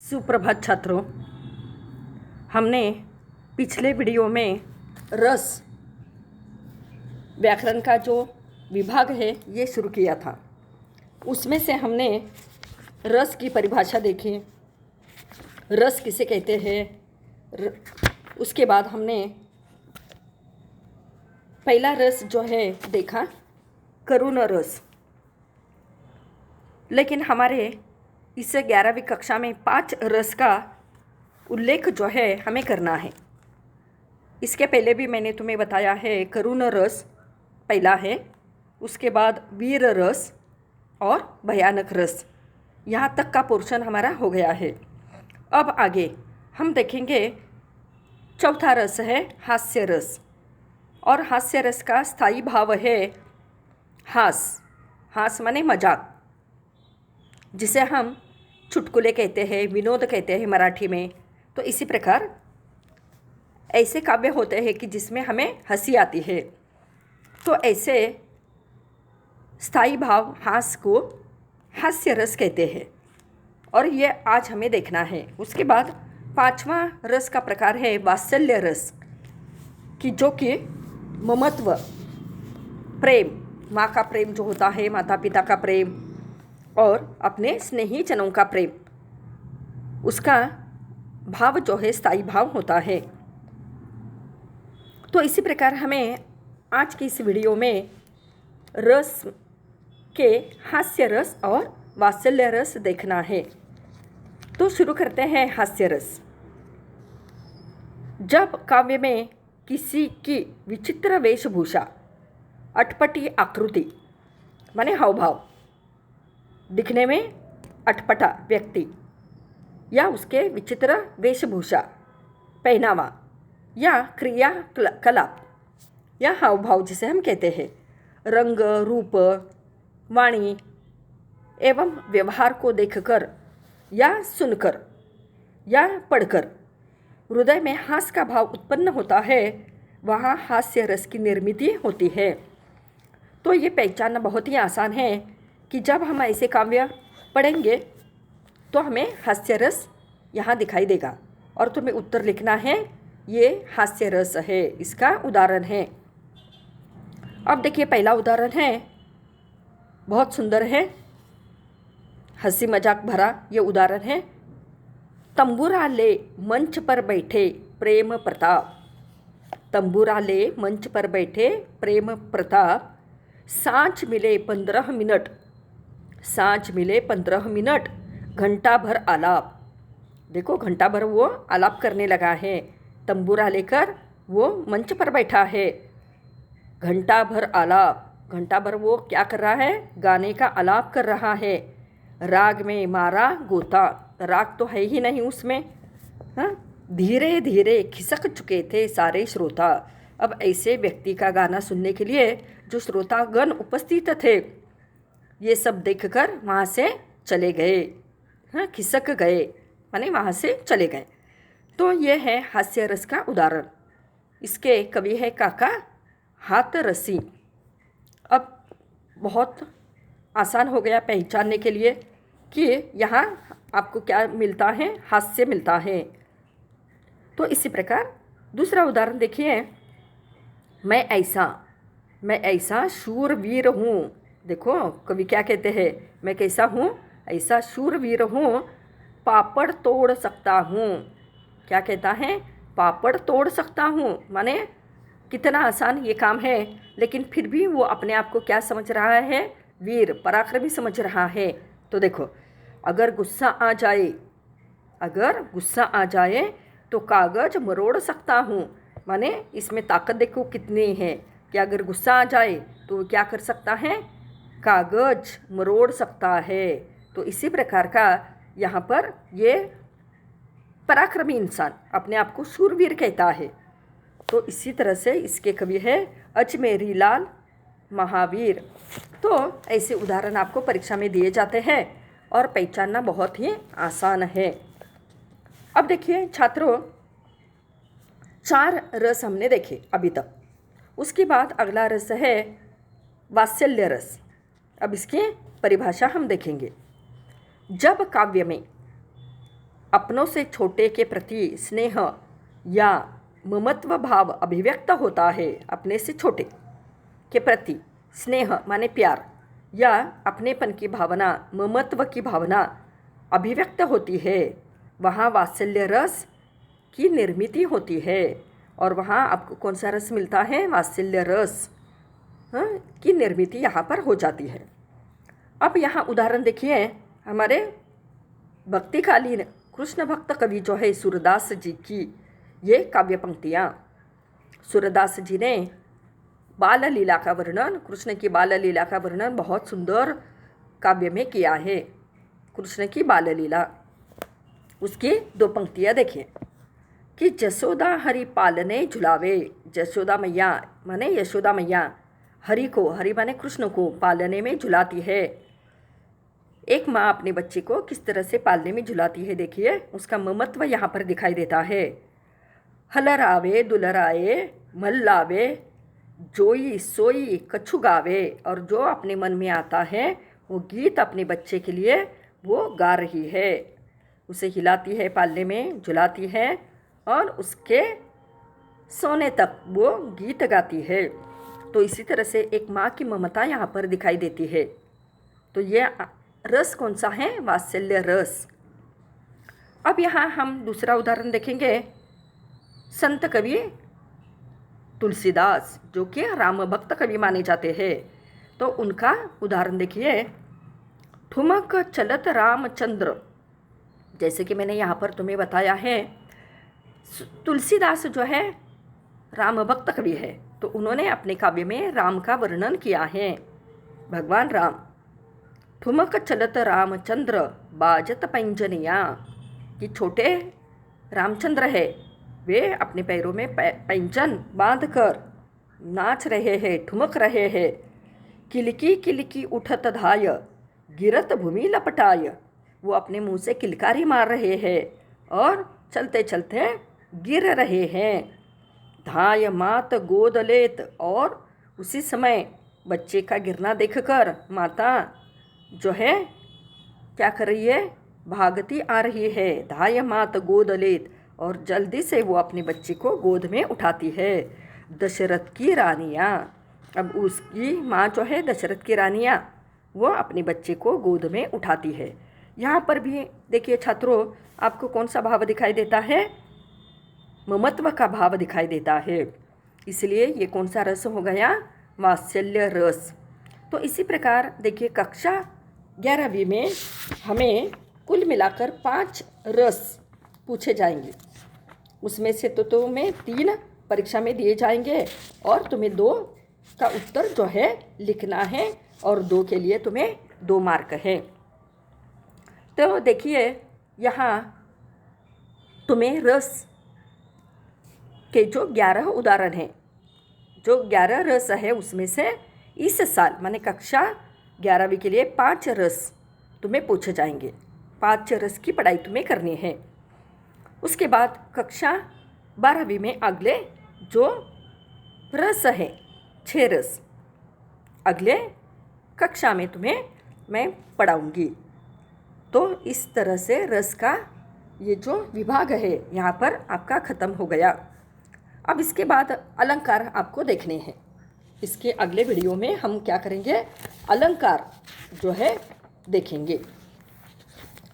सुप्रभात छात्रों। हमने पिछले वीडियो में रस व्याकरण का जो विभाग है ये शुरू किया था। उसमें से हमने रस की परिभाषा देखी, रस किसे कहते हैं। उसके बाद हमने पहला रस जो है देखा, करुण रस। लेकिन हमारे इस 11वीं कक्षा में 5 रस का उल्लेख जो है हमें करना है। इसके पहले भी मैंने तुम्हें बताया है, करुण रस पहला है, उसके बाद वीर रस और भयानक रस। यहाँ तक का पोर्शन हमारा हो गया है। अब आगे हम देखेंगे चौथा रस है हास्य रस। और हास्य रस का स्थायी भाव है हास माने मजाक, जिसे हम चुटकुले कहते हैं, विनोद कहते हैं मराठी में। तो इसी प्रकार ऐसे काव्य होते हैं कि जिसमें हमें हंसी आती है। तो ऐसे स्थायी भाव हास को हास्य रस कहते हैं और ये आज हमें देखना है। उसके बाद 5वां रस का प्रकार है वात्सल्य रस, कि जो कि ममत्व, प्रेम, माँ का प्रेम जो होता है, माता पिता का प्रेम और अपने स्नेही जनों का प्रेम, उसका भाव जो है स्थायी भाव होता है। तो इसी प्रकार हमें आज की इस वीडियो में रस के हास्य रस और वात्सल्य रस देखना है। तो शुरू करते हैं हास्य रस। जब काव्य में किसी की विचित्र वेशभूषा, अटपटी आकृति माने हाव भाव, दिखने में अटपटा व्यक्ति या उसके विचित्र वेशभूषा, पहनावा या क्रियाकलाप या हाव भाव जिसे हम कहते हैं, रंग, रूप, वाणी एवं व्यवहार को देखकर या सुनकर या पढ़कर हृदय में हास का भाव उत्पन्न होता है, वहाँ हास्य रस की निर्मिति होती है। तो ये पहचानना बहुत ही आसान है कि जब हम ऐसे काव्य पढ़ेंगे तो हमें हास्य रस यहाँ दिखाई देगा और तुम्हें उत्तर लिखना है ये हास्य रस है, इसका उदाहरण है। अब देखिए पहला उदाहरण है, बहुत सुंदर है, हंसी मजाक भरा ये उदाहरण है। तंबूरा ले मंच पर बैठे प्रेम प्रताप, तंबूरा ले मंच पर बैठे प्रेम प्रताप, सांझ मिले 15 मिनट, सांझ मिले 15 मिनट, घंटा भर आलाप। देखो घंटा भर वो आलाप करने लगा है, तंबूरा लेकर वो मंच पर बैठा है, घंटा भर आलाप, घंटा भर वो क्या कर रहा है, गाने का आलाप कर रहा है। राग में मारा गोता, राग तो है ही नहीं उसमें, हाँ, धीरे धीरे खिसक चुके थे सारे श्रोता। अब ऐसे व्यक्ति का गाना सुनने के लिए जो श्रोतागण उपस्थित थे, ये सब देखकर वहाँ से चले गए, हाँ, खिसक गए माने वहाँ से चले गए। तो ये है हास्य रस का उदाहरण। इसके कवि है काका हाथरसी। अब बहुत आसान हो गया पहचानने के लिए कि यहाँ आपको क्या मिलता है, हास्य मिलता है। तो इसी प्रकार दूसरा उदाहरण देखिए, मैं ऐसा शूरवीर हूँ। देखो कवि क्या कहते हैं, मैं कैसा हूँ, ऐसा शूरवीर हूँ, पापड़ तोड़ सकता हूँ। क्या कहता है, पापड़ तोड़ सकता हूँ, माने कितना आसान ये काम है, लेकिन फिर भी वो अपने आप को क्या समझ रहा है, वीर पराक्रमी समझ रहा है। तो देखो अगर गुस्सा आ जाए तो कागज मरोड़ सकता हूँ, माने इसमें ताकत देखो कितनी है कि अगर गुस्सा आ जाए तो क्या कर सकता है, कागज मरोड़ सकता है। तो इसी प्रकार का यहाँ पर ये पराक्रमी इंसान अपने आप को शूरवीर कहता है। तो इसी तरह से इसके कवि है अजमेरी लाल महावीर। तो ऐसे उदाहरण आपको परीक्षा में दिए जाते हैं और पहचानना बहुत ही आसान है। अब देखिए छात्रों, 4 रस हमने देखे अभी तक। उसके बाद अगला रस है वात्सल्य रस। अब इसकी परिभाषा हम देखेंगे। जब काव्य में अपनों से छोटे के प्रति स्नेह या ममत्व भाव अभिव्यक्त होता है। अपने से छोटे के प्रति स्नेह माने प्यार या अपनेपन की भावना, ममत्व की भावना अभिव्यक्त होती है, वहाँ वात्सल्य रस की निर्मित होती है। और वहाँ आपको कौन सा रस मिलता है? वात्सल्य रस की निर्मित यहाँ पर हो जाती है। अब यहाँ उदाहरण देखिए, हमारे भक्तिकालीन कृष्ण भक्त कवि जो है सूरदास जी की ये काव्य पंक्तियाँ। सूरदास जी ने बाल लीला का वर्णन, कृष्ण की बाल लीला का वर्णन बहुत सुंदर काव्य में किया है। कृष्ण की बाल लीला, उसकी 2 पंक्तियाँ देखिए कि जसोदा हरि पालने झुलावे। जसोदा मैया माने यशोदा मैया हरि को, हरि माने कृष्ण को पालने में झुलाती है। एक माँ अपने बच्चे को किस तरह से पालने में झुलाती है, देखिए उसका ममत्व यहाँ पर दिखाई देता है। हलरावे दुलराए मल्लावे, जोई सोई कछु गावे। और जो अपने मन में आता है वो गीत अपने बच्चे के लिए वो गा रही है, उसे हिलाती है, पालने में झुलाती है और उसके सोने तक वो गीत गाती है। तो इसी तरह से एक माँ की ममता यहाँ पर दिखाई देती है। तो ये रस कौन सा है? वात्सल्य रस। अब यहाँ हम दूसरा उदाहरण देखेंगे। संत कवि तुलसीदास जो कि राम भक्त कवि माने जाते हैं, तो उनका उदाहरण देखिए। ठुमक चलत रामचंद्र, जैसे कि मैंने यहाँ पर तुम्हें बताया है, तुलसीदास जो है राम भक्त कवि है, तो उन्होंने अपने काव्य में राम का वर्णन किया है। भगवान राम। ठुमक चलत रामचंद्र बाजत पैंजनिया, कि छोटे रामचंद्र है, वे अपने पैरों में पैंजन बांधकर नाच रहे हैं, ठुमक रहे हैं। किलकी किलकी उठत धाय गिरत भूमि लपटाय, वो अपने मुंह से किलकारी मार रहे हैं और चलते चलते गिर रहे हैं। धाय मात गोद लेत, और उसी समय बच्चे का गिरना देखकर माता जो है क्या कर रही है? भागती आ रही है। धाय मात गोद लेत, और जल्दी से वो अपने बच्चे को गोद में उठाती है। दशरथ की रानियाँ, अब उसकी माँ जो है दशरथ की रानियाँ, वो अपने बच्चे को गोद में उठाती है। यहाँ पर भी देखिए छात्रों, आपको कौन सा भाव दिखाई देता है? ममत्व का भाव दिखाई देता है। इसलिए ये कौन सा रस हो गया? वात्सल्य रस। तो इसी प्रकार देखिए कक्षा 11वीं में हमें कुल मिलाकर 5 रस पूछे जाएंगे। उसमें से तो तुम्हें 3 परीक्षा में दिए जाएंगे और तुम्हें 2 का उत्तर जो है लिखना है, और 2 के लिए तुम्हें 2 मार्क है। तो देखिए यहाँ तुम्हें रस के जो 11 उदाहरण हैं, जो 11 रस है उसमें से इस साल माने कक्षा 11वीं के लिए 5 रस तुम्हें पूछे जाएंगे। 5 रस की पढ़ाई तुम्हें करनी है। उसके बाद कक्षा 12वीं में अगले जो रस है 6 रस अगले कक्षा में तुम्हें मैं पढ़ाऊँगी। तो इस तरह से रस का ये जो विभाग है यहाँ पर आपका ख़त्म हो गया। अब इसके बाद अलंकार आपको देखने हैं। इसके अगले वीडियो में हम क्या करेंगे? अलंकार जो है देखेंगे।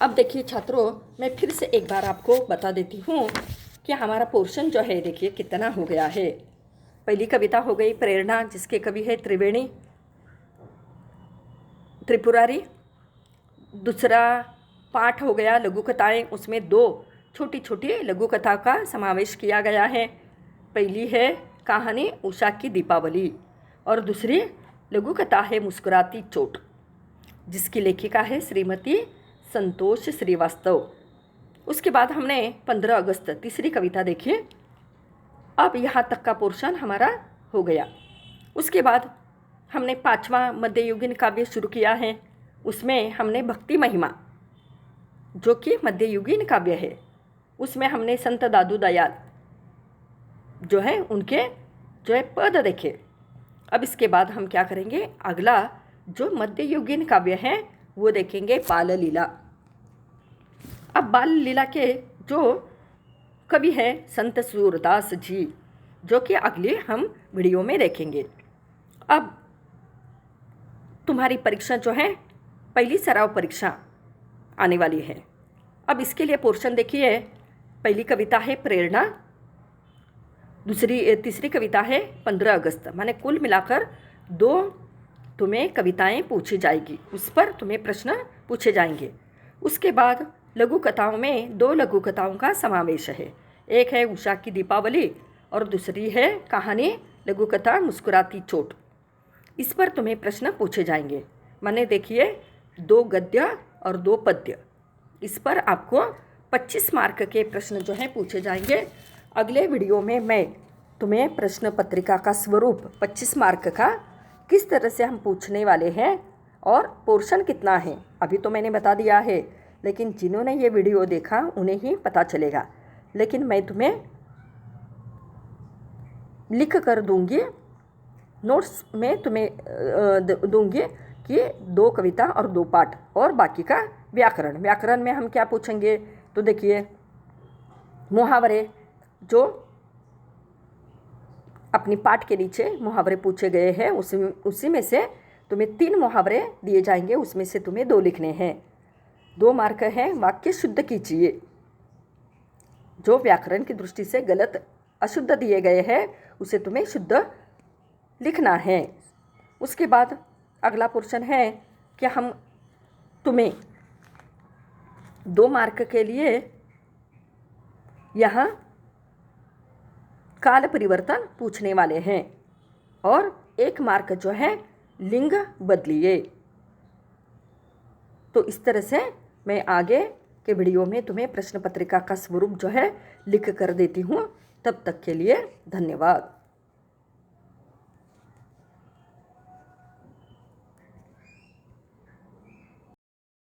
अब देखिए छात्रों, मैं फिर से एक बार आपको बता देती हूँ कि हमारा पोर्शन जो है देखिए कितना हो गया है। पहली कविता हो गई प्रेरणा, जिसके कवि है त्रिवेणी त्रिपुरारी। दूसरा पाठ हो गया लघु कथाएँ, उसमें 2 छोटी छोटी लघु कथा का समावेश किया गया है। पहली है कहानी उषा की दीपावली और दूसरी लघु कथा है मुस्कुराती चोट, जिसकी लेखिका है श्रीमती संतोष श्रीवास्तव। उसके बाद हमने 15 अगस्त तीसरी कविता देखी। अब यहाँ तक का पोर्शन हमारा हो गया। उसके बाद हमने 5वां मध्ययुगीन काव्य शुरू किया है। उसमें हमने भक्ति महिमा जो कि मध्ययुगीन काव्य है, उसमें हमने संत दादू दयाल जो है उनके जो है पद देखे। अब इसके बाद हम क्या करेंगे? अगला जो मध्ययुगीन काव्य है वो देखेंगे बाल लीला। अब बाल लीला के जो कवि हैं संत सूरदास जी, जो कि अगले हम वीडियो में देखेंगे। अब तुम्हारी परीक्षा जो है, पहली सराव परीक्षा आने वाली है। अब इसके लिए पोर्शन देखिए। पहली कविता है प्रेरणा, तीसरी कविता है 15 अगस्त। माने कुल मिलाकर 2 तुम्हें कविताएं पूछी जाएगी, उस पर तुम्हें प्रश्न पूछे जाएंगे। उसके बाद लघु कथाओं में 2 लघु कथाओं का समावेश है। एक है उषा की दीपावली और दूसरी है कहानी लघु कथा मुस्कुराती चोट। इस पर तुम्हें प्रश्न पूछे जाएंगे। माने देखिए 2 गद्य और 2 पद्य। इस पर आपको 25 मार्क के प्रश्न जो हैं पूछे जाएंगे। अगले वीडियो में मैं तुम्हें प्रश्न पत्रिका का स्वरूप 25 मार्क का किस तरह से हम पूछने वाले हैं और पोर्शन कितना है, अभी तो मैंने बता दिया है, लेकिन जिन्होंने ये वीडियो देखा उन्हें ही पता चलेगा। लेकिन मैं तुम्हें लिख कर दूंगी, नोट्स में तुम्हें दूंगी कि 2 कविता और 2 पाठ और बाकी का व्याकरण में हम क्या पूछेंगे। तो देखिए मुहावरे, जो अपनी पाठ के नीचे मुहावरे पूछे गए हैं, उसी में से तुम्हें 3 मुहावरे दिए जाएंगे, उसमें से तुम्हें 2 लिखने हैं। 2 मार्क हैं वाक्य शुद्ध कीजिए, जो व्याकरण की दृष्टि से गलत अशुद्ध दिए गए हैं उसे तुम्हें शुद्ध लिखना है। उसके बाद अगला पोर्शन है कि हम तुम्हें 2 मार्क के लिए यहाँ काल परिवर्तन पूछने वाले हैं और 1 मार्क जो है लिंग बदलिए। तो इस तरह से मैं आगे के वीडियो में तुम्हें प्रश्न पत्रिका का स्वरूप जो है लिख कर देती हूँ। तब तक के लिए धन्यवाद।